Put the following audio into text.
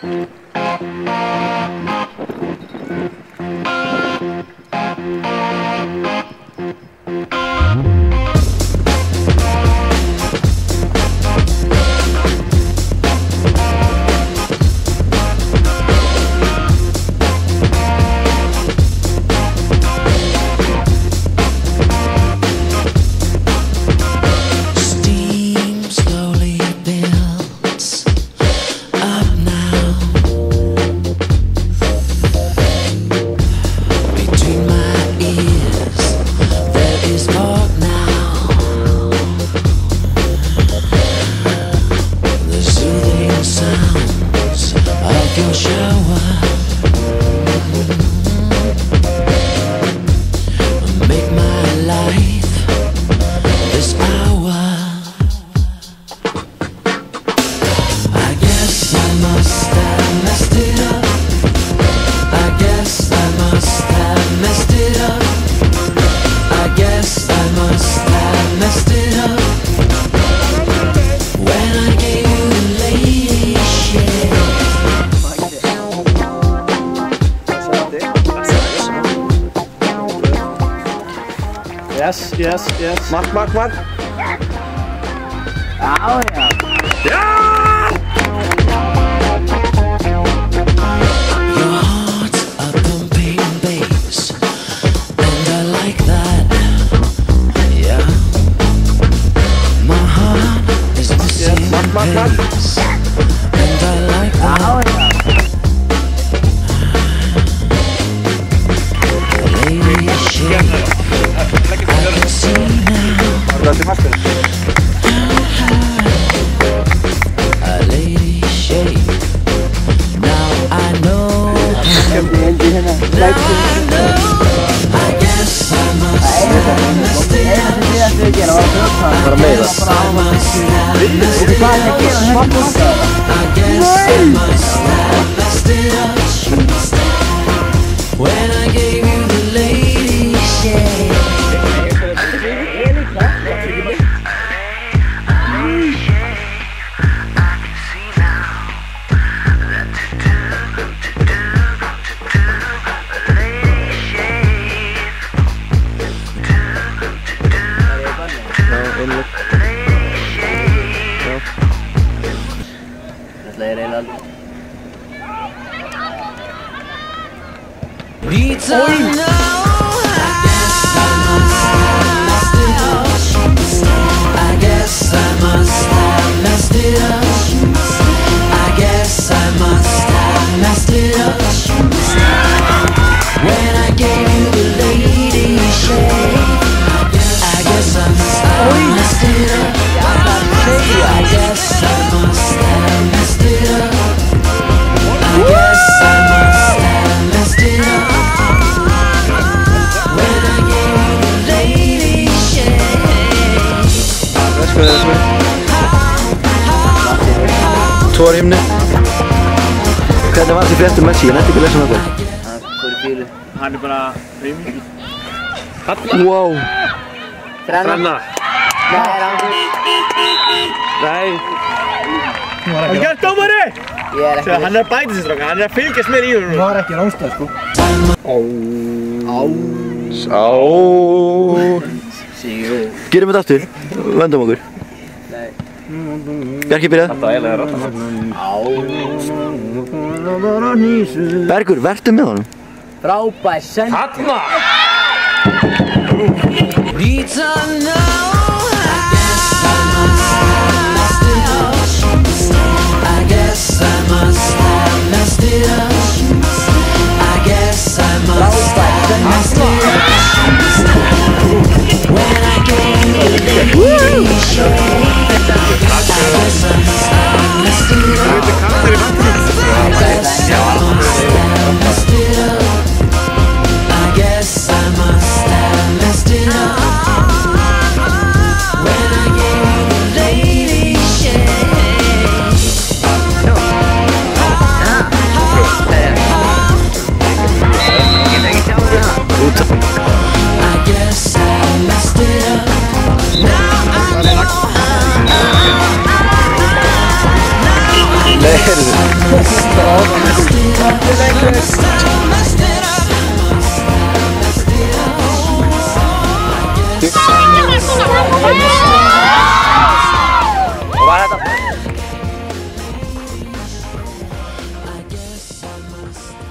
Yes. Mark. Já, já. Já! Tvo himni. Hvernig var þessi fréttur Messi? Ég nætti ekki að lesa þetta. Hann fór í bílu. Hann bara auðvitað. Kalla! Wow! Þrenna! Nei, rangur. Nei! Hann er gert dómari! Ég er ekki... Hann er að bæta sér stráka, hann er að fylgjast með í hún. Það var ekki rángstæð sko. Gerum þetta aftur. Vendum okkur. Nei. Bjarki byrjað. Þetta er eiginlega rættan. Bergur, vertu með honum. Frábær send. Hanna! Thomas.